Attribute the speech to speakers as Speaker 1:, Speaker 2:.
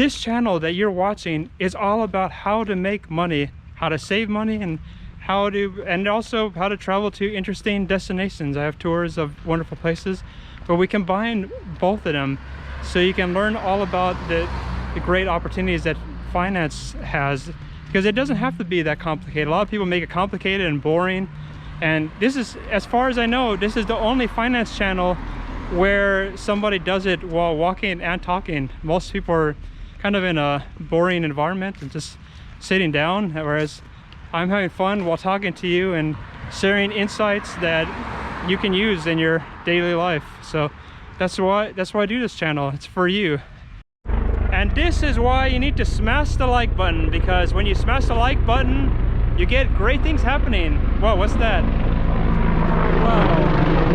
Speaker 1: This channel that you're watching is all about how to make money, how to save money, and also how to travel to interesting destinations. I have tours of wonderful places, but we combine both of them so you can learn all about the great opportunities that finance has, because it doesn't have to be that complicated. A lot of people make it complicated and boring, and this is, as far as I know, this is the only finance channel where somebody does it while walking and talking. Most people are kind of in a boring environment and just sitting down, whereas I'm having fun while talking to you and sharing insights that you can use in your daily life. So that's why I do this channel. It's for you. And this is why you need to smash the like button, because when you smash the like button, you get great things happening. Whoa, what's that? Whoa.